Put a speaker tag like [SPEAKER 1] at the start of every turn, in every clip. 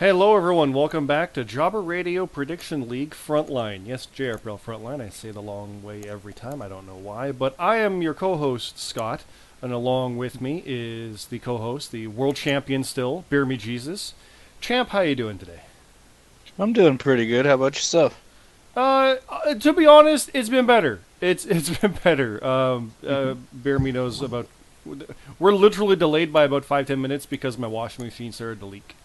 [SPEAKER 1] Hello, everyone. Welcome back to Jobber Radio Prediction League Frontline. Yes, JRPL Frontline. I say the long way every time. I don't know why, but I am your co-host, Scott, and along with me is the co-host, the world champion still, BeerMeJesus. Champ, how you doing today?
[SPEAKER 2] I'm doing pretty good. How about yourself?
[SPEAKER 1] To be honest, it's been better. It's been better. BeerMe knows about. We're literally delayed by about 5-10 minutes because my washing machine started to leak.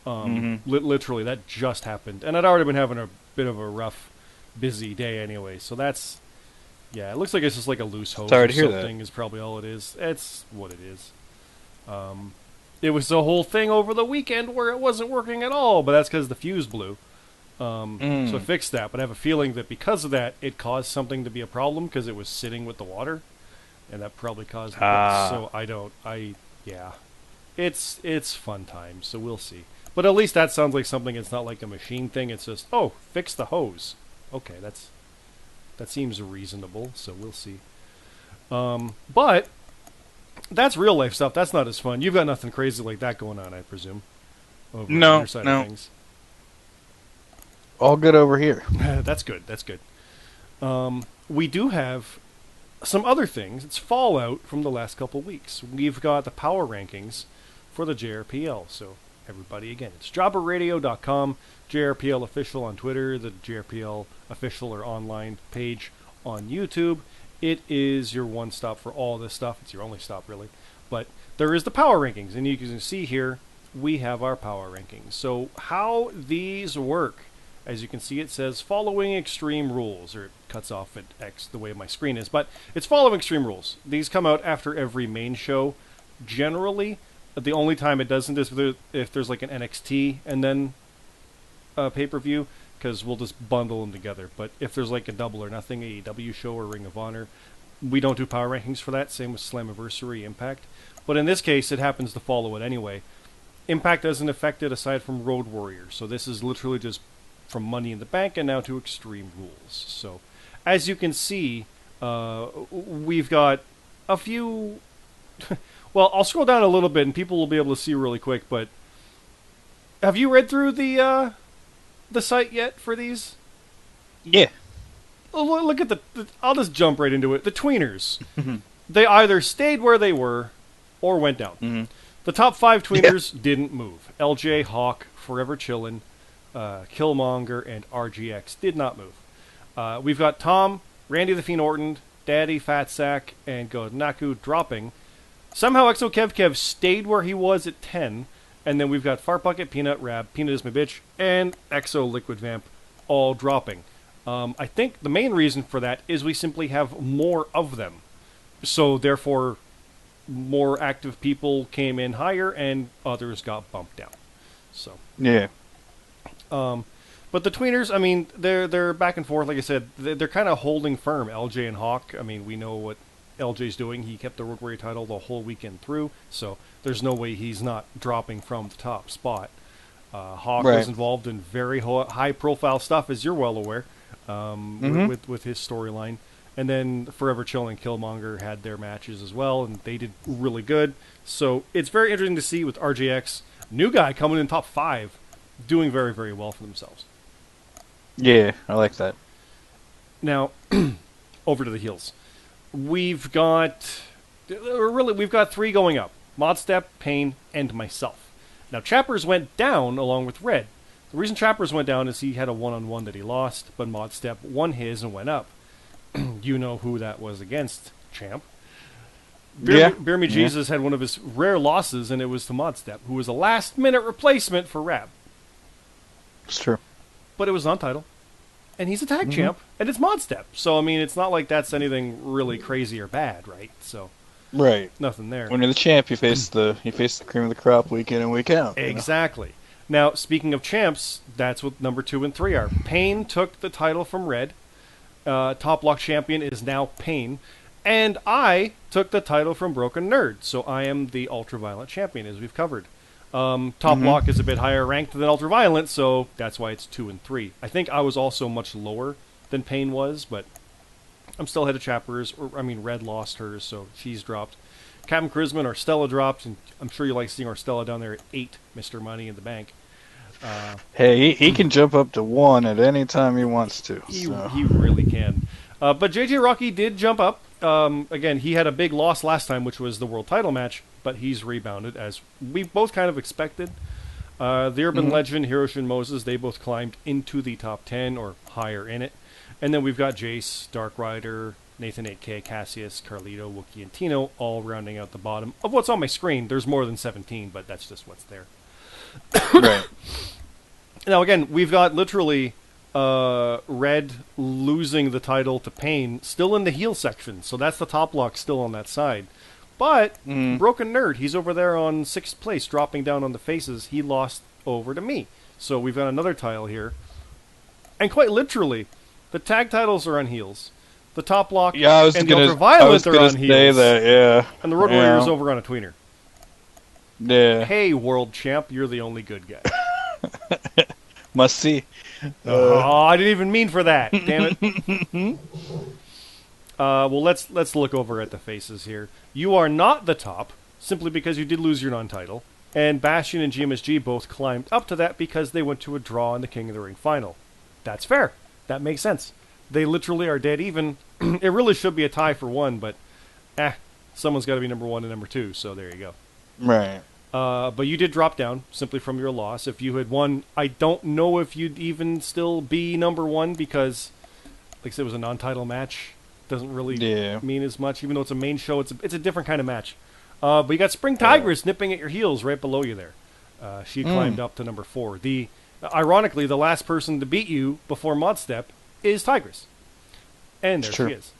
[SPEAKER 1] Literally, that just happened, and I'd already been having a bit of a rough, busy day anyway. So that's, yeah. It looks like it's just like a loose hose
[SPEAKER 2] Sorry
[SPEAKER 1] or
[SPEAKER 2] to hear
[SPEAKER 1] something. Is probably all it is. It's what it is. It was the whole thing over the weekend where it wasn't working at all, but that's because the fuse blew. So I fixed that, but I have a feeling that because of that, it caused something to be a problem because it was sitting with the water, and that probably caused. So yeah, it's fun times. So we'll see. But at least that sounds like something. It's not like a machine thing. It's just, oh, fix the hose. Okay, that seems reasonable. So we'll see. But that's real life stuff. That's not as fun. You've got nothing crazy like that going on, I presume. Over on
[SPEAKER 2] No,
[SPEAKER 1] your side
[SPEAKER 2] no.
[SPEAKER 1] of things.
[SPEAKER 2] All good over here.
[SPEAKER 1] That's good. That's good. We do have some other things. It's fallout from the last couple of weeks. We've got the power rankings for the JRPL. So everybody, again, it's jobberradio.com, JRPL official on Twitter, the JRPL official or online page on YouTube. It is your one stop for all this stuff. It's your only stop, really. But there is the power rankings, and you can see here we have our power rankings. So how these work, as you can see, it says following extreme rules, or it cuts off at X the way my screen is, but it's following extreme rules. These come out after every main show, generally. The only time it doesn't is if there's like an NXT and then a pay-per-view, because we'll just bundle them together. But if there's like a Double or Nothing AEW show or Ring of Honor, we don't do power rankings for that. Same with Slammiversary, Impact. But in this case, it happens to follow it anyway. Impact doesn't affect it aside from Road Warrior. So this is literally just from Money in the Bank and now to Extreme Rules. So as you can see, we've got a few... Well, I'll scroll down a little bit, and people will be able to see really quick. But have you read through the site yet for these?
[SPEAKER 2] Yeah.
[SPEAKER 1] Look at I'll just jump right into it. The tweeners, they either stayed where they were, or went down. The top 5 tweeners didn't move. LJ, Hawk, Forever Chillin', Killmonger, and RGX did not move. We've got Tom, Randy the Fiend Orton, Daddy, Fatsack, and Godnaku dropping. Somehow Exo Kev stayed where he was at 10, and then we've got Fart Bucket, Peanut, Rab, Peanut is my bitch, and Exo Liquid Vamp all dropping. I think the main reason for that is we simply have more of them. So therefore, more active people came in higher, and others got bumped down. So
[SPEAKER 2] Yeah.
[SPEAKER 1] But the tweeners, I mean, they're back and forth. Like I said, they're kind of holding firm. LJ and Hawk, I mean, we know what LJ's doing. He kept the Road Warrior title the whole weekend through, so there's no way he's not dropping from the top spot. Hawk was involved in very high-profile stuff, as you're well aware, with his storyline. And then Forever Chill and Killmonger had their matches as well, and they did really good. So it's very interesting to see with RJX, new guy coming in top 5, doing very, very well for themselves.
[SPEAKER 2] Yeah, I like that.
[SPEAKER 1] Now, over to the heels. We've got 3 going up. Modstep, Payne, and myself. Now, Chappers went down along with Red. The reason Chappers went down is he had a one-on-one that he lost, but Modstep won his and went up. You know who that was against, Champ. BeerMeJesus had one of his rare losses, and it was to Modstep, who was a last-minute replacement for Rab.
[SPEAKER 2] It's true.
[SPEAKER 1] But it was non-title. And he's a tag champ, and it's Modstep. So, I mean, it's not like that's anything really crazy or bad, right? So, nothing there.
[SPEAKER 2] When you're the champ, you face the cream of the crop week in and week out.
[SPEAKER 1] Exactly. Now, speaking of champs, that's what number 2 and 3 are. Payne took the title from Red. Top Lock champion is now Payne. And I took the title from Broken Nerd. So I am the Ultraviolent champion, as we've covered. Top Lock is a bit higher ranked than Ultraviolent, so that's why it's 2 and 3. I think I was also much lower than Payne was, but I'm still ahead of Chappers. Red lost hers, so she's dropped. Captain Charisma and Arstella dropped, and I'm sure you like seeing Arstella down there at 8, Mr. Money in the Bank.
[SPEAKER 2] Hey, he can jump up to 1 at any time he wants to. So.
[SPEAKER 1] He really can. But JJ Rocky did jump up. Again, he had a big loss last time, which was the world title match, but he's rebounded, as we both kind of expected. The Urban Legend, Hiroshi and Moses, they both climbed into the top 10 or higher in it. And then we've got Jace, Dark Rider, Nathan 8K, Cassius, Carlito, Wookie, and Tino all rounding out the bottom of what's on my screen. There's more than 17, but that's just what's there.
[SPEAKER 2] Right.
[SPEAKER 1] Now, again, we've got literally Red losing the title to Pain still in the heel section, so that's the top lock still on that side. But Broken Nerd, he's over there on 6th place, dropping down on the faces. He lost over to me. So we've got another title here. And quite literally, the tag titles are on heels. The top lock and the Ultraviolent are on heels.
[SPEAKER 2] Yeah.
[SPEAKER 1] And the Road Warrior is over on a tweener.
[SPEAKER 2] Yeah.
[SPEAKER 1] Hey, world champ, you're the only good guy.
[SPEAKER 2] Must see.
[SPEAKER 1] I didn't even mean for that. Damn it. Well, let's look over at the faces here. You are not the top, simply because you did lose your non-title. And Bastion and GMSG both climbed up to that because they went to a draw in the King of the Ring final. That's fair. That makes sense. They literally are dead even. It really should be a tie for 1, but someone's got to be number 1 and number 2, so there you go.
[SPEAKER 2] Right.
[SPEAKER 1] But you did drop down simply from your loss. If you had won, I don't know if you'd even still be number 1 because, like I said, it was a non-title match. Doesn't really mean as much, even though it's a main show. It's a different kind of match. But you got Spring Tigress nipping at your heels right below you there. She climbed up to number 4. Ironically, the last person to beat you before Mod Step is Tigress. And there she is.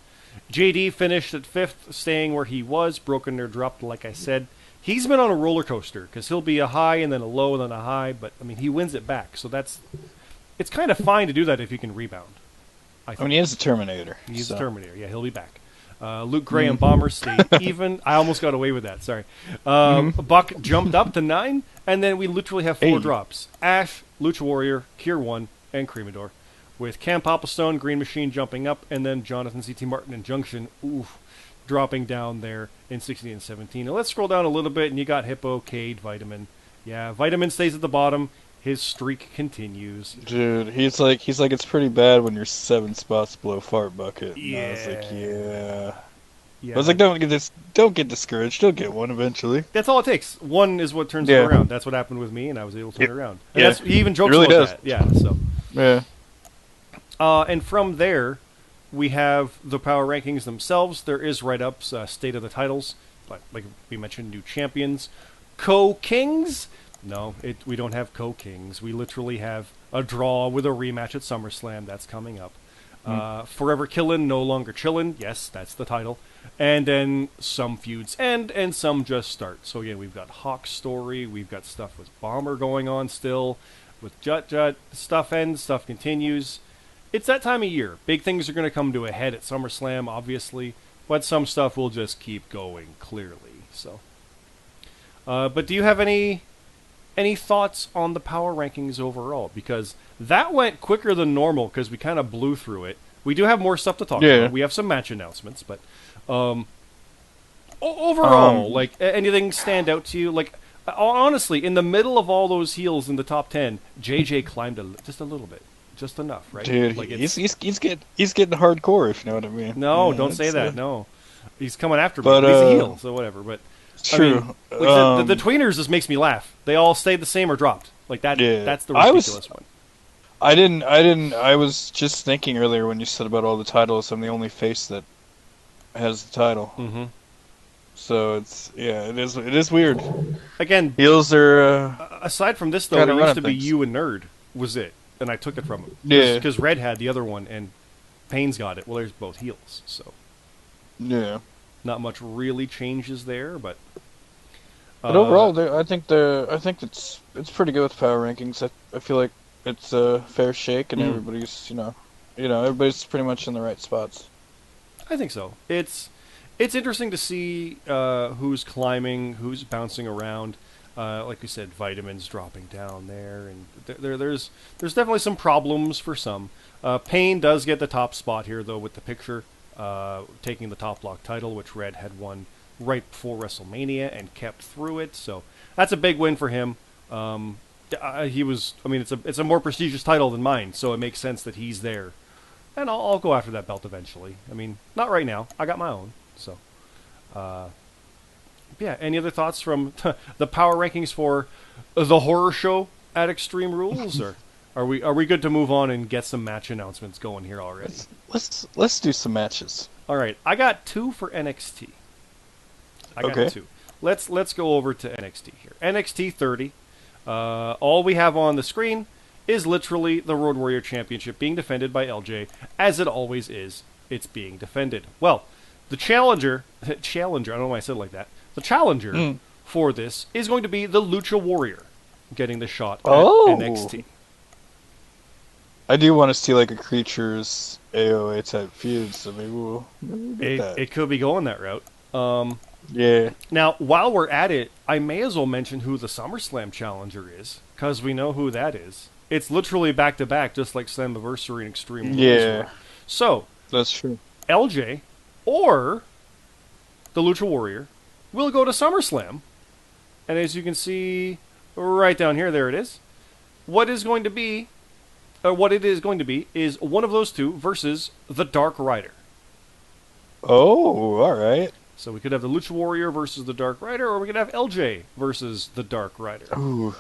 [SPEAKER 1] JD finished at 5th, staying where he was. Broken Nerd dropped, like I said. He's been on a roller coaster because he'll be a high and then a low and then a high, but I mean he wins it back. So it's kind of fine to do that if you can rebound.
[SPEAKER 2] I mean, he is a Terminator.
[SPEAKER 1] He's a Terminator. Yeah, he'll be back. Luke Gray and Bomber stayed even. I almost got away with that. Sorry. Buck jumped up to 9, and then we literally have 4 drops: Ash, Lucha Warrior, Kier 1, and Cremador, with Cam Popplestone, Green Machine jumping up, and then Jonathan C.T. Martin and Junction. Dropping down there in 16 and 17. Now let's scroll down a little bit, and you got Hippo, Cade, Vitamin. Yeah, Vitamin stays at the bottom. His streak continues. Dude,
[SPEAKER 2] he's like it's pretty bad when you're 7 spots below Fart Bucket.
[SPEAKER 1] Yeah.
[SPEAKER 2] And I was like, yeah. I was like, don't get discouraged. You'll get 1 eventually.
[SPEAKER 1] That's all it takes. 1 is what turns it around. That's what happened with me, and I was able to turn it around. And he even jokes about that. Yeah. So.
[SPEAKER 2] Yeah.
[SPEAKER 1] And from there, we have the power rankings themselves. There is write-ups, state of the titles, like we mentioned, new champions, co-kings. No, we don't have co-kings. We literally have a draw with a rematch at SummerSlam. That's coming up. Forever Killin', No Longer Chillin'. Yes, that's the title. And then some feuds and some just start. So again, we've got Hawk's story. We've got stuff with Bomber going on still. With Jut, stuff ends, stuff continues. It's that time of year. Big things are going to come to a head at SummerSlam, obviously, but some stuff will just keep going, clearly. So, but do you have any thoughts on the power rankings overall? Because that went quicker than normal because we kind of blew through it. We do have more stuff to talk about. We have some match announcements, but overall, like anything stand out to you? Like honestly, in the middle of all those heels in the top 10, JJ climbed just a little bit. Just enough, right?
[SPEAKER 2] Dude, like he's getting hardcore, if you know what I mean.
[SPEAKER 1] No, don't say that. No, he's coming after me. He's a heel, so whatever. But
[SPEAKER 2] true.
[SPEAKER 1] I mean, the tweeners just makes me laugh. They all stayed the same or dropped. Like that. Yeah. That's the ridiculous one.
[SPEAKER 2] I didn't. I was just thinking earlier when you said about all the titles, I'm the only face that has the title.
[SPEAKER 1] Mm-hmm.
[SPEAKER 2] So it is weird.
[SPEAKER 1] Again,
[SPEAKER 2] heels are.
[SPEAKER 1] Aside from this, though, it used to be you and Nerd was it. And I took it from him.
[SPEAKER 2] Yeah.
[SPEAKER 1] Because Red had the other one, and Payne's got it. Well, there's both heels, so.
[SPEAKER 2] Yeah.
[SPEAKER 1] Not much really changes there, but.
[SPEAKER 2] But overall, I think it's pretty good with power rankings. I feel like it's a fair shake, and everybody's everybody's pretty much in the right spots.
[SPEAKER 1] I think so. It's interesting to see who's climbing, who's bouncing around. Like we said, Vitamins dropping down there, and there's definitely some problems for some. Payne does get the top spot here, though, with the picture, taking the top block title, which Red had won right before WrestleMania and kept through it. So that's a big win for him. he was. I mean, it's a more prestigious title than mine, so it makes sense that he's there. And I'll go after that belt eventually. I mean, not right now. I got my own. So, yeah. Any other thoughts from the power rankings for the horror show at Extreme Rules, or are we good to move on and get some match announcements going here already?
[SPEAKER 2] Let's do some matches.
[SPEAKER 1] All right. I got 2 for NXT. I got 2. Let's go over to NXT here. NXT 30. All we have on the screen is literally the Road Warrior Championship being defended by LJ, as it always is. It's being defended. Well, the challenger, I don't know why I said it like that. The challenger for this is going to be the Lucha Warrior, getting the shot at NXT.
[SPEAKER 2] I do want to see like a Creatures AOA type feud, so maybe we'll get that.
[SPEAKER 1] It could be going that route.
[SPEAKER 2] Yeah.
[SPEAKER 1] Now, while we're at it, I may as well mention who the SummerSlam challenger is, because we know who that is. It's literally back-to-back, just like Slammiversary and Extreme Rules.
[SPEAKER 2] Yeah.
[SPEAKER 1] So,
[SPEAKER 2] that's true.
[SPEAKER 1] LJ or the Lucha Warrior will go to SummerSlam. And as you can see right down here, there it is. What it is going to be is one of those two versus the Dark Rider.
[SPEAKER 2] Oh, all right.
[SPEAKER 1] So we could have the Lucha Warrior versus the Dark Rider, or we could have LJ versus the Dark Rider.
[SPEAKER 2] Ooh.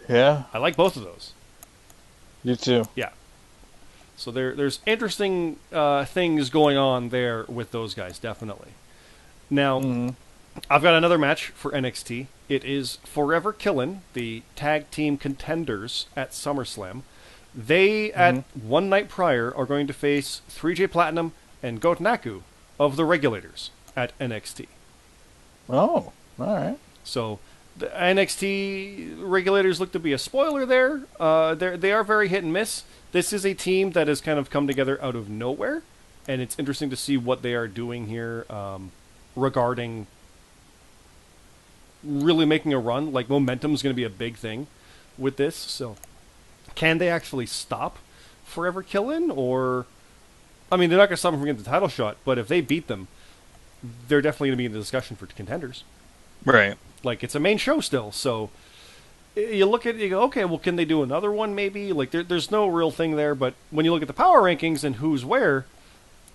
[SPEAKER 2] Yeah.
[SPEAKER 1] I like both of those.
[SPEAKER 2] You too.
[SPEAKER 1] Yeah. So there's interesting things going on there with those guys, definitely. Now, I've got another match for NXT. It is Forever Killin', the tag team contenders at SummerSlam. They, at one night prior, are going to face 3J Platinum and Goat Naku of the Regulators at NXT.
[SPEAKER 2] Oh, all right.
[SPEAKER 1] So the NXT Regulators look to be a spoiler there. They are very hit and miss. This is a team that has kind of come together out of nowhere, and it's interesting to see what they are doing here regarding really making a run. Like, momentum is going to be a big thing with this. So can they actually stop Forever Killin'? Or, I mean, they're not going to stop them from getting the title shot, but if they beat them, they're definitely going to be in the discussion for contenders.
[SPEAKER 2] Right.
[SPEAKER 1] Like, it's a main show still, so you look at it, you go, okay, well, can they do another one maybe? Like, there's no real thing there, but when you look at the power rankings and who's where,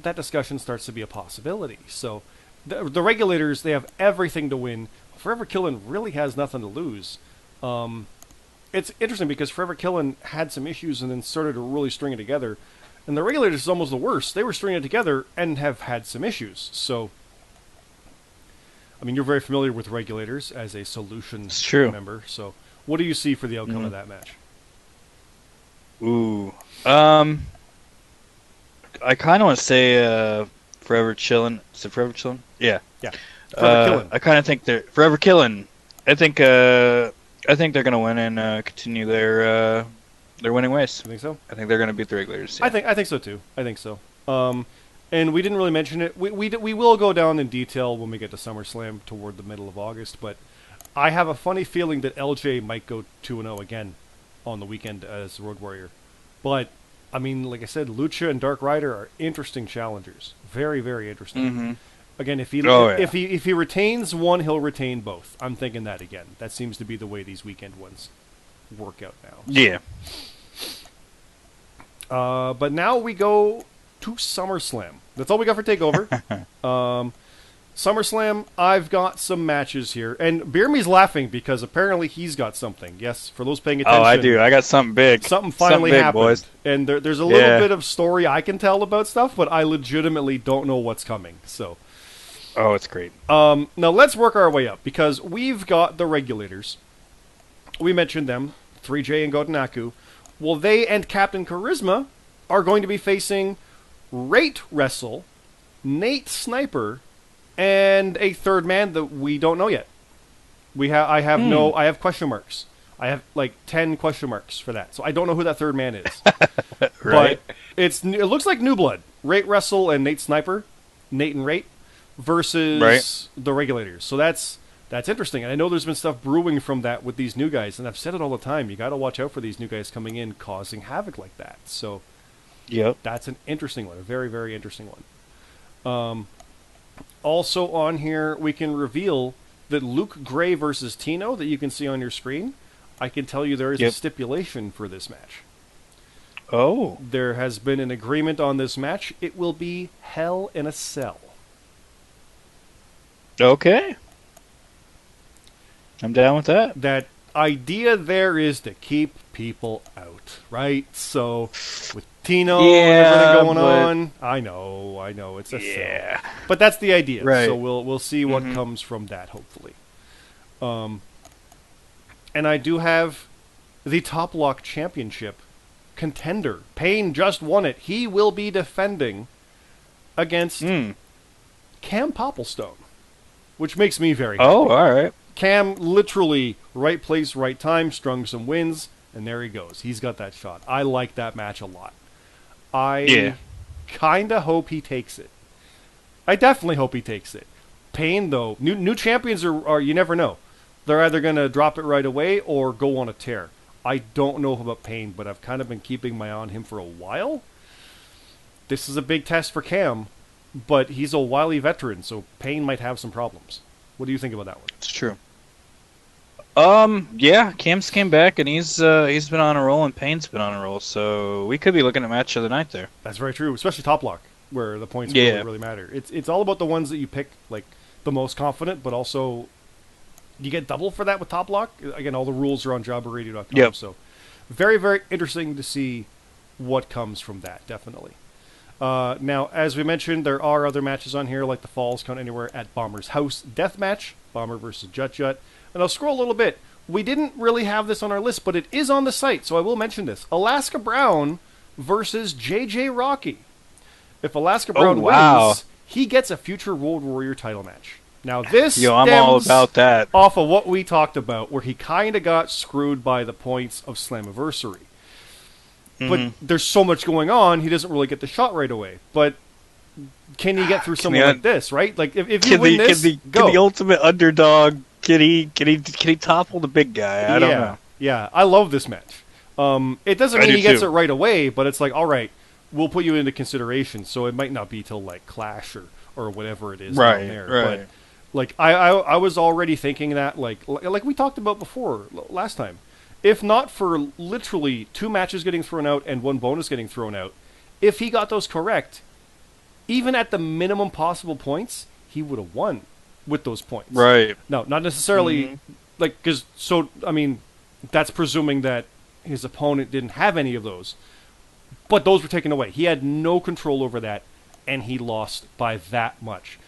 [SPEAKER 1] that discussion starts to be a possibility. So the Regulators, they have everything to win. Forever Killin' really has nothing to lose. It's interesting because Forever Killin' had some issues and then started to really string it together. And the Regulators is almost the worst. They were stringing it together and have had some issues. So, I mean, you're very familiar with Regulators as a Solution member. So, what do you see for the outcome of that match?
[SPEAKER 2] Ooh. I kind of want to say Forever Chillin'. Is it Forever Chillin'? Yeah.
[SPEAKER 1] Yeah. Forever Killin'.
[SPEAKER 2] I kind of think they're Forever Killin'. I think they're going to win and continue their winning ways.
[SPEAKER 1] You think so?
[SPEAKER 2] I think they're going to beat the Regulators. Yeah.
[SPEAKER 1] I think so too. I think so. And we didn't really mention it. We will go down in detail when we get to SummerSlam toward the middle of August, but I have a funny feeling that LJ might go 2-0 again on the weekend as Road Warrior. But, I mean, like I said, Lucha and Dark Rider are interesting challengers. Very, very interesting.
[SPEAKER 2] Mm-hmm.
[SPEAKER 1] Again, if he retains one, he'll retain both. I'm thinking that again. That seems to be the way these weekend ones work out now.
[SPEAKER 2] Yeah.
[SPEAKER 1] But now we go to SummerSlam. That's all we got for TakeOver. SummerSlam, I've got some matches here. And BeerMe's laughing because apparently he's got something. Yes, for those paying attention.
[SPEAKER 2] Oh, I do. I got something big.
[SPEAKER 1] Something finally
[SPEAKER 2] big,
[SPEAKER 1] happened.
[SPEAKER 2] Boys.
[SPEAKER 1] And there's a little bit of story I can tell about stuff, but I legitimately don't know what's coming. So,
[SPEAKER 2] oh, it's great.
[SPEAKER 1] now let's work our way up because we've got the Regulators. We mentioned them, 3J and Gotenaku. Well, they and Captain Charisma are going to be facing Rate Wrestle, Nate Sniper, and a third man that we don't know yet. I have question marks. I have like 10 question marks for that. So I don't know who that third man is.
[SPEAKER 2] Right.
[SPEAKER 1] But it looks like New Blood. Rate Wrestle and Nate Sniper, Nate and Rate, versus the Regulators. So that's interesting. And I know there's been stuff brewing from that with these new guys. And I've said it all the time. You got to watch out for these new guys coming in causing havoc like that. So that's an interesting one. A very, very interesting one. Also on here, we can reveal that Luke Gray versus Tino that you can see on your screen. I can tell you there is a stipulation for this match.
[SPEAKER 2] Oh.
[SPEAKER 1] There has been an agreement on this match. It will be Hell in a Cell.
[SPEAKER 2] Okay. I'm down with that.
[SPEAKER 1] That idea there is to keep people out, right? So, with Tino and everything going on, I know, it's a cell. But that's the idea.
[SPEAKER 2] Right.
[SPEAKER 1] So we'll see what comes from that, hopefully. And I do have the Top Lock Championship contender. Payne just won it. He will be defending against Cam Popplestone, which makes me very happy.
[SPEAKER 2] Oh, all right.
[SPEAKER 1] Cam literally right place, right time, strung some wins, and there he goes. He's got that shot. I like that match a lot. I kind of hope he takes it. I definitely hope he takes it. Payne, though, new champions are you never know. They're either going to drop it right away or go on a tear. I don't know about Payne, but I've kind of been keeping my eye on him for a while. This is a big test for Cam, but he's a wily veteran, so Payne might have some problems. What do you think about that one?
[SPEAKER 2] It's true. Yeah, Cam's came back and he's been on a roll and Payne's been on a roll, so we could be looking at match of the night there.
[SPEAKER 1] That's very true, especially Top Lock, where the points really matter. It's all about the ones that you pick, like the most confident, but also you get double for that with Top Lock. Again, all the rules are on jobberradio.com, so very, very interesting to see what comes from that, definitely. Now, as we mentioned, there are other matches on here, like the Falls Count Anywhere at Bomber's House Deathmatch, Bomber versus Jut Jut. And I'll scroll a little bit. We didn't really have this on our list, but it is on the site, so I will mention this. Alaska Brown versus JJ Rocky. If Alaska Brown wins, he gets a future Road Warrior title match. Now, this
[SPEAKER 2] I'm all about that.
[SPEAKER 1] Off of what we talked about, where he kind of got screwed by the points of Slammiversary. But there's so much going on, he doesn't really get the shot right away. But can he get through someone like this, right? Like, if you win this, go.
[SPEAKER 2] Can the ultimate underdog, can he topple the big guy? I don't know.
[SPEAKER 1] Yeah, I love this match. It doesn't mean he gets it right away, but it's like, all right, we'll put you into consideration. So it might not be till, like, Clash or whatever it is down there.
[SPEAKER 2] Right.
[SPEAKER 1] But, like, I was already thinking that, like we talked about before last time. If not for literally 2 matches getting thrown out and 1 bonus getting thrown out, if he got those correct, even at the minimum possible points, he would have won with those points.
[SPEAKER 2] Right.
[SPEAKER 1] No, not necessarily, that's presuming that his opponent didn't have any of those. But those were taken away. He had no control over that, and he lost by that much.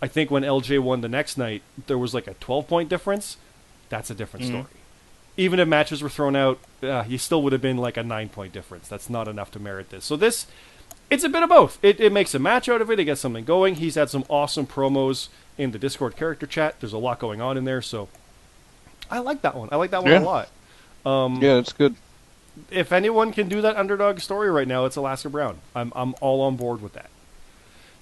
[SPEAKER 1] I think when LJ won the next night, there was like a 12-point difference. That's a different story. Even if matches were thrown out, he still would have been like a 9-point difference. That's not enough to merit this. So it's a bit of both. It makes a match out of it. It gets something going. He's had some awesome promos in the Discord character chat. There's a lot going on in there, so I like that one. I like that one a lot.
[SPEAKER 2] Yeah, it's good.
[SPEAKER 1] If anyone can do that underdog story right now, it's Alaska Brown. I'm all on board with that.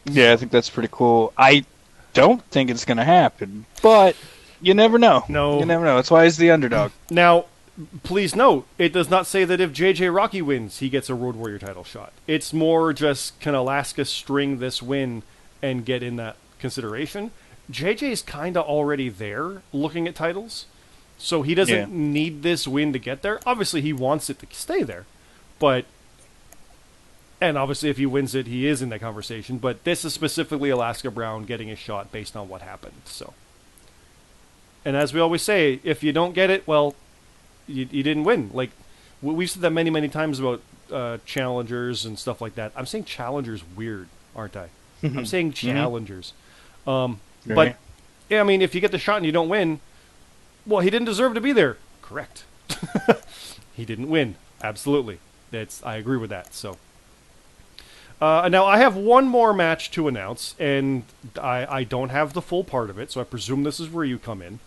[SPEAKER 2] Yeah, I think that's pretty cool. I don't think it's going to happen, but you never know.
[SPEAKER 1] No.
[SPEAKER 2] You never know. That's why he's the underdog.
[SPEAKER 1] Now, please note, it does not say that if JJ Rocky wins, he gets a Road Warrior title shot. It's more just, can Alaska string this win and get in that consideration? JJ's kind of already there looking at titles, so he doesn't need this win to get there. Obviously, he wants it to stay there, and obviously if he wins it, he is in that conversation, but this is specifically Alaska Brown getting a shot based on what happened, so... And as we always say, if you don't get it, well, you didn't win. Like, we've said that many, many times about challengers and stuff like that. I'm saying challengers weird, aren't I? I'm saying challengers. But, yeah, I mean, if you get the shot and you don't win, well, he didn't deserve to be there. Correct. He didn't win. Absolutely. I agree with that. So, now, I have one more match to announce, and I don't have the full part of it, so I presume this is where you come in.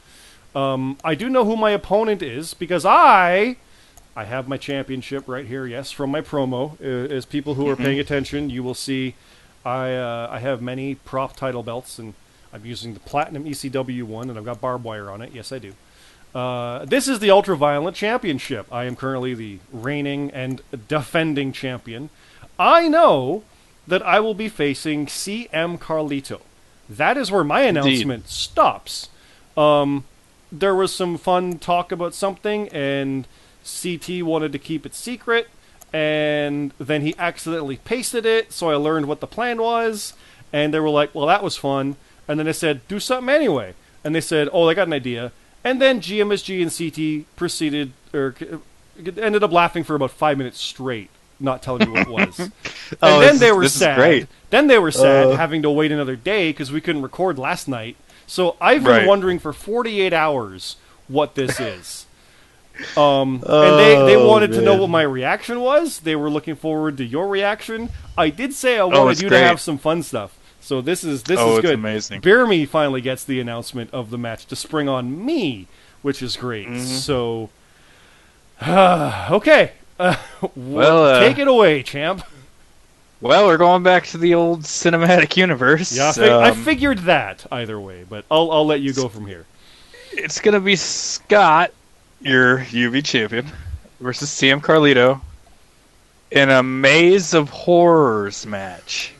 [SPEAKER 1] I do know who my opponent is, because I have my championship right here, yes, from my promo. As people who are paying attention, you will see I have many prop title belts, and I'm using the Platinum ECW one, and I've got barbed wire on it. Yes, I do. This is the Ultraviolent Championship. I am currently the reigning and defending champion. I know that I will be facing CM Carlito. That is where my announcement stops. there was some fun talk about something, and CT wanted to keep it secret, and then he accidentally pasted it, so I learned what the plan was, and they were like, well, that was fun. And then I said, do something anyway. And they said, oh, I got an idea. And then GMSG and CT proceeded, or ended up laughing for about 5 minutes straight, not telling me what it was. And then they were sad. Great. Then they were sad having to wait another day because we couldn't record last night. So I've been wondering for 48 hours what this is. And they wanted to know what my reaction was. They were looking forward to your reaction. I did say I wanted you to have some fun stuff. So this is good. It's
[SPEAKER 3] amazing.
[SPEAKER 1] BeerMe finally gets the announcement of the match to spring on me, which is great. Mm-hmm. So, okay. Well, take it away, champ.
[SPEAKER 3] Well, we're going back to the old cinematic universe.
[SPEAKER 1] Yeah, I figured that either way, but I'll let you go from here.
[SPEAKER 3] It's going to be Scott, your UV champion, versus CM Carlito in a Maze of Horrors match.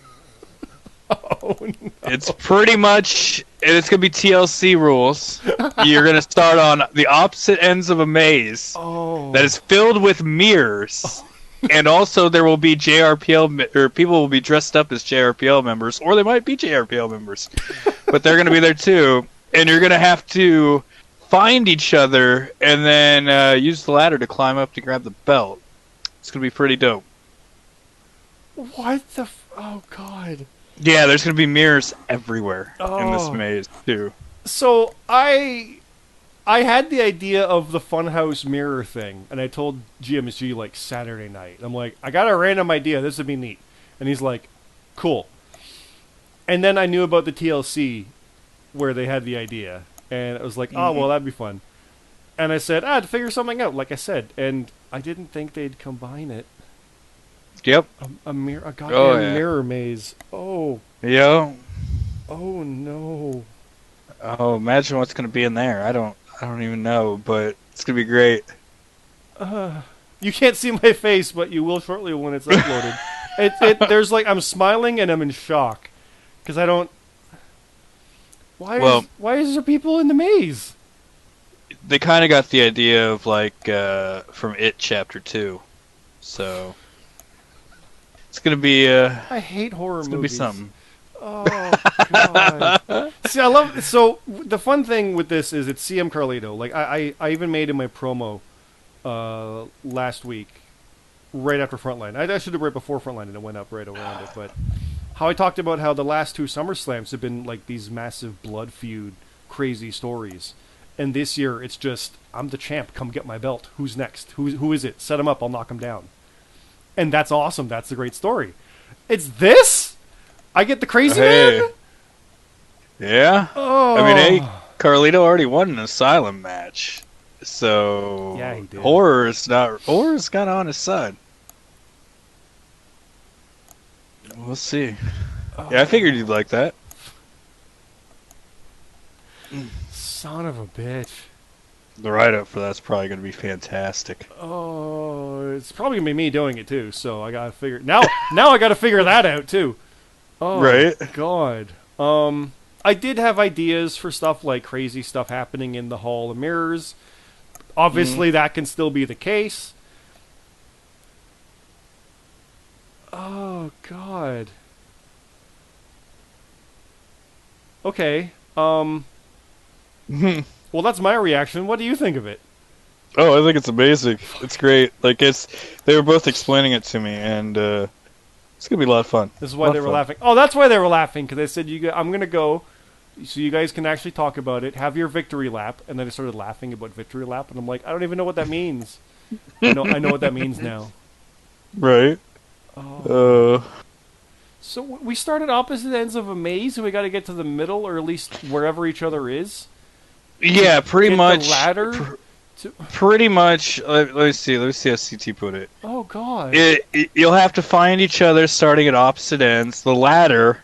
[SPEAKER 1] Oh, no.
[SPEAKER 3] It's pretty much, it's going to be TLC rules. You're going to start on the opposite ends of a maze that is filled with mirrors. And also there will be JRPL, or people will be dressed up as JRPL members, or they might be JRPL members. But they're going to be there too. And you're going to have to find each other and then use the ladder to climb up to grab the belt. It's going to be pretty dope.
[SPEAKER 1] What the... Oh, God.
[SPEAKER 3] Yeah, there's going to be mirrors everywhere in this maze, too.
[SPEAKER 1] So, I had the idea of the Funhouse mirror thing, and I told GMSG, like, Saturday night. I'm like, I got a random idea. This would be neat. And he's like, cool. And then I knew about the TLC where they had the idea. And I was like, oh, well, that'd be fun. And I said, to figure something out, like I said. And I didn't think they'd combine it.
[SPEAKER 3] Yep.
[SPEAKER 1] A goddamn mirror maze. Oh.
[SPEAKER 3] Yo.
[SPEAKER 1] Oh no.
[SPEAKER 3] Oh, imagine what's gonna be in there. I don't even know, but it's gonna be great.
[SPEAKER 1] You can't see my face, but you will shortly when it's uploaded. There's like I'm smiling and I'm in shock because I don't. Why is there people in the maze?
[SPEAKER 3] They kind of got the idea of like from It Chapter 2, so. It's gonna be.
[SPEAKER 1] I hate horror movies.
[SPEAKER 3] It's gonna be something.
[SPEAKER 1] Oh God! See, I love. So the fun thing with this is it's CM Carlito. Like I even made in my promo last week, right after Frontline. I should have right before Frontline, and it went up right around it. But how I talked about how the last two SummerSlams have been like these massive blood feud, crazy stories, and this year it's just I'm the champ. Come get my belt. Who's next? Who is it? Set him up. I'll knock him down. And that's awesome. That's a great story. It's this? I get the crazy man?
[SPEAKER 3] Yeah.
[SPEAKER 1] Oh.
[SPEAKER 3] I mean, hey, Carlito already won an Asylum match. So,
[SPEAKER 1] yeah, he did.
[SPEAKER 3] Horror's got on his side. We'll see. Yeah, I figured you'd like that.
[SPEAKER 1] Son of a bitch.
[SPEAKER 3] The write-up for that's probably going to be fantastic.
[SPEAKER 1] Oh, it's probably going to be me doing it too, so I got to figure... Now I got to figure that out too. Oh,
[SPEAKER 3] right?
[SPEAKER 1] God. I did have ideas for stuff like crazy stuff happening in the Hall of Mirrors. Obviously, that can still be the case. Oh, God. Okay. Well, that's my reaction. What do you think of it?
[SPEAKER 3] Oh, I think it's amazing. It's great. Like they were both explaining it to me, and it's gonna be a lot of fun.
[SPEAKER 1] This is why they were laughing. Oh, that's why they were laughing because they said, "I'm gonna go, so you guys can actually talk about it. Have your victory lap." And then they started laughing about victory lap, and I'm like, I don't even know what that means. I know what that means now.
[SPEAKER 3] Right.
[SPEAKER 1] So we started opposite ends of a maze, and we got to get to the middle, or at least wherever each other is.
[SPEAKER 3] Yeah, pretty much.
[SPEAKER 1] The ladder.
[SPEAKER 3] Pretty much. Let me see how CT put it.
[SPEAKER 1] Oh God!
[SPEAKER 3] You'll have to find each other starting at opposite ends. The ladder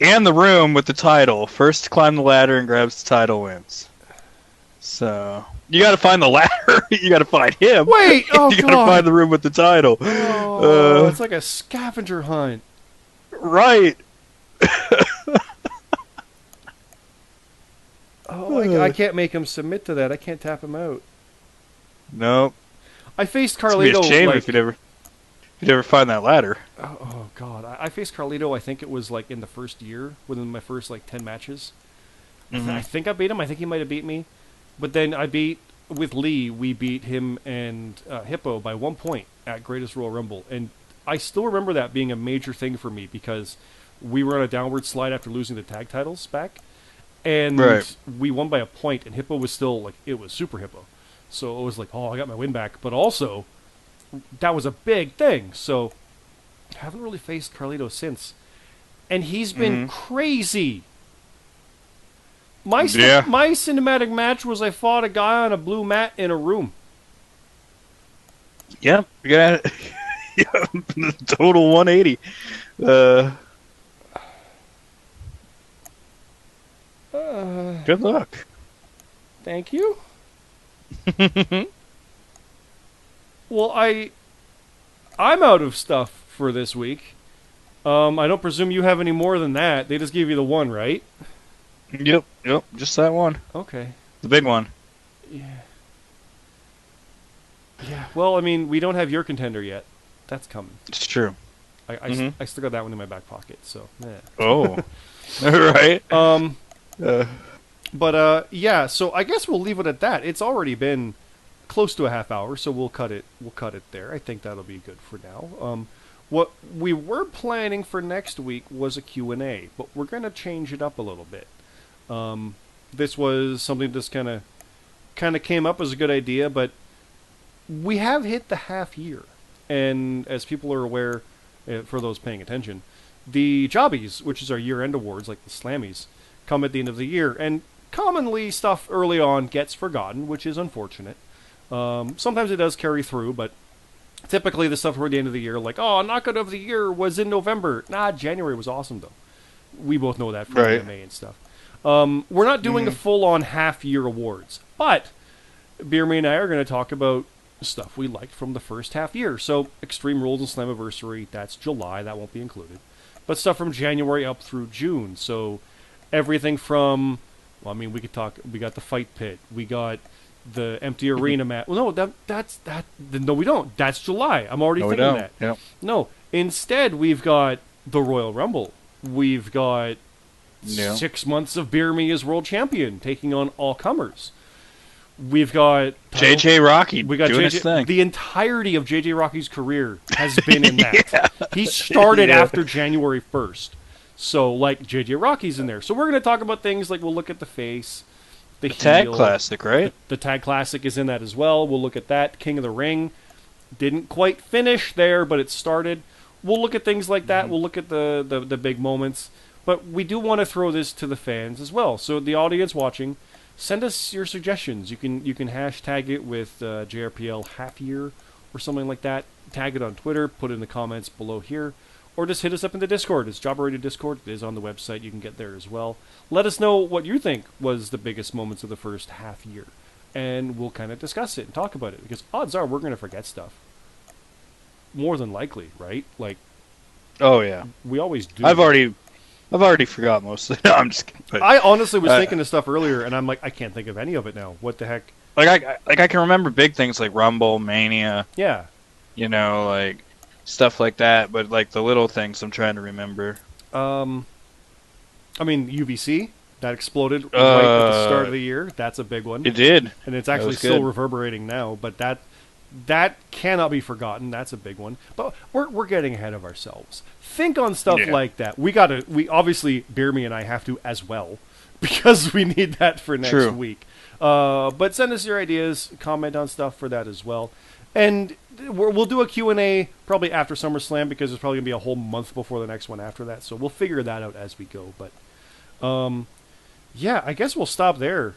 [SPEAKER 3] and the room with the title. First to climb the ladder and grabs the title wins. So you got to find the ladder. You got to find him.
[SPEAKER 1] Wait! Oh
[SPEAKER 3] you got to find the room with the title.
[SPEAKER 1] Oh, it's like a scavenger hunt.
[SPEAKER 3] Right.
[SPEAKER 1] Oh, I can't make him submit to that. I can't tap him out.
[SPEAKER 3] Nope.
[SPEAKER 1] I faced
[SPEAKER 3] It's gonna be
[SPEAKER 1] Carlito.
[SPEAKER 3] a shame if you'd ever find that ladder.
[SPEAKER 1] Oh God, I faced Carlito. I think it was like in the first year, within my first like 10 matches. I think I beat him. I think he might have beat me, but then with Lee. We beat him and Hippo by 1 point at Greatest Royal Rumble, and I still remember that being a major thing for me because we were on a downward slide after losing the tag titles back, and we won by a point, and Hippo was still like, it was Super Hippo, so it was like, oh, I got my win back, but also that was a big thing. So I haven't really faced Carlito since, and he's been crazy. My cinematic match was I fought a guy on a blue mat in a room.
[SPEAKER 3] Yep, you got total 180. Good luck.
[SPEAKER 1] Thank you. Well, I'm out of stuff for this week. I don't presume you have any more than that. They just gave you the one, right?
[SPEAKER 3] Yep, just that one.
[SPEAKER 1] Okay.
[SPEAKER 3] The big one.
[SPEAKER 1] Yeah. Yeah. Well, I mean, we don't have your contender yet. That's coming.
[SPEAKER 3] It's true.
[SPEAKER 1] I still got that one in my back pocket. So. Yeah.
[SPEAKER 3] Oh. Right.
[SPEAKER 1] But yeah. So I guess we'll leave it at that. It's already been close to a half hour, so we'll cut it. We'll cut it there. I think that'll be good for now. What we were planning for next week was a Q&A, but we're gonna change it up a little bit. This was something that's kind of came up as a good idea, but we have hit the half year, and as people are aware, for those paying attention, the Jobbies, which is our year-end awards, like the Slammies, come at the end of the year, and commonly stuff early on gets forgotten, which is unfortunate. Sometimes it does carry through, but typically the stuff toward the end of the year, like, oh, knockout of the year was in November. Nah, January was awesome, though. We both know that from anime and stuff. We're not doing a full-on half-year awards, but BeerMe and I are going to talk about stuff we liked from the first half year. So, Extreme Rules and Slammiversary, that's July, that won't be included. But stuff from January up through June. So, everything from, well, I mean, we got the Fight Pit, we got the Empty Arena match. Well, no, no, we don't. That's July. I'm already thinking that.
[SPEAKER 3] Yep.
[SPEAKER 1] No, instead, we've got the Royal Rumble. We've got 6 months of BeerMe as world champion, taking on all comers. We've got
[SPEAKER 3] JJ Rocky.
[SPEAKER 1] We got
[SPEAKER 3] doing
[SPEAKER 1] JJ.
[SPEAKER 3] his thing.
[SPEAKER 1] The entirety of JJ Rocky's career has been in that. He started after January 1st, so like JJ Rocky's in there. So we're going to talk about things like we'll look at the face, the
[SPEAKER 3] Tag Classic, right?
[SPEAKER 1] The Tag Classic is in that as well. We'll look at that. King of the Ring didn't quite finish there, but it started. We'll look at things like that. We'll look at the big moments. But we do want to throw this to the fans as well. So the audience watching, send us your suggestions. You can hashtag it with JRPL half year or something like that. Tag it on Twitter. Put it in the comments below here. Or just hit us up in the Discord. It's Job Radio Discord. It is on the website. You can get there as well. Let us know what you think was the biggest moments of the first half year. And we'll kind of discuss it and talk about it. Because odds are we're going to forget stuff. More than likely, right? Like,
[SPEAKER 3] oh yeah,
[SPEAKER 1] we always do.
[SPEAKER 3] I've already forgot most of it. No, I'm just kidding. But,
[SPEAKER 1] I honestly was thinking of stuff earlier, and I'm like, I can't think of any of it now. What the heck?
[SPEAKER 3] Like I can remember big things like Rumble, Mania.
[SPEAKER 1] Yeah.
[SPEAKER 3] You know, like stuff like that. But like the little things, I'm trying to remember.
[SPEAKER 1] I mean, UVC that exploded right at the start of the year. That's a big one.
[SPEAKER 3] It did,
[SPEAKER 1] and it's actually still reverberating now. But that cannot be forgotten. That's a big one. But we're getting ahead of ourselves. Think on stuff like that. We obviously BeerMe and I have to as well because we need that for next week. But send us your ideas, comment on stuff for that as well. And we'll do a Q&A probably after SummerSlam because there's probably going to be a whole month before the next one after that. So we'll figure that out as we go. But yeah, I guess we'll stop there.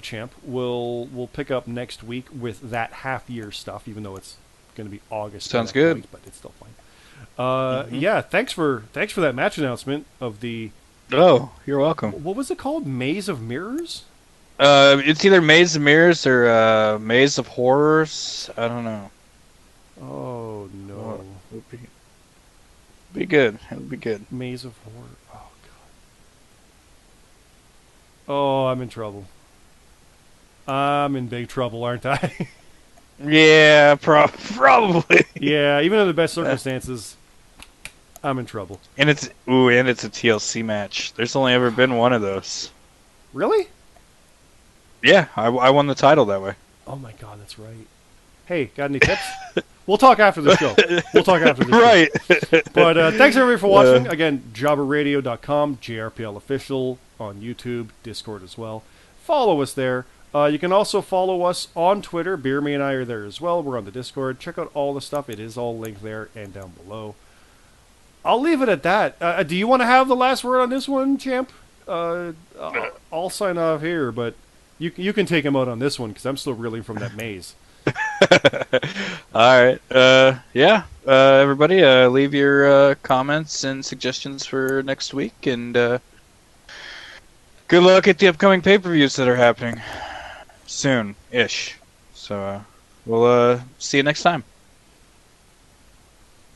[SPEAKER 1] Champ, we'll pick up next week with that half year stuff, even though it's going to be August.
[SPEAKER 3] Sounds good,
[SPEAKER 1] point, but it's still fine. Yeah, thanks for that match announcement of the.
[SPEAKER 3] Oh, you're welcome.
[SPEAKER 1] What was it called? Maze of Mirrors.
[SPEAKER 3] It's either Maze of Mirrors or Maze of Horrors. I don't know.
[SPEAKER 1] Oh no!
[SPEAKER 3] It'll be good. It'll be good.
[SPEAKER 1] Maze of Horror. Oh Oh, I'm in trouble. I'm in big trouble, aren't I?
[SPEAKER 3] Yeah, probably.
[SPEAKER 1] Yeah, even in the best circumstances, I'm in trouble.
[SPEAKER 3] And it's a TLC match. There's only ever been one of those.
[SPEAKER 1] Really?
[SPEAKER 3] Yeah, I won the title that way.
[SPEAKER 1] Oh my god, that's right. Hey, got any tips? We'll talk after the show.
[SPEAKER 3] Right.
[SPEAKER 1] But thanks everybody for watching. Again, jobberradio.com, JRPL Official on YouTube, Discord as well. Follow us there. You can also follow us on Twitter. BeerMe and I are there as well. We're on the Discord. Check out all the stuff. It is all linked there and down below. I'll leave it at that. Do you want to have the last word on this one, champ? I'll sign off here, but you can take him out on this one because I'm still reeling from that maze.
[SPEAKER 3] All right. Everybody, leave your comments and suggestions for next week, and good luck at the upcoming pay-per-views that are happening soon-ish. So we'll see you next time.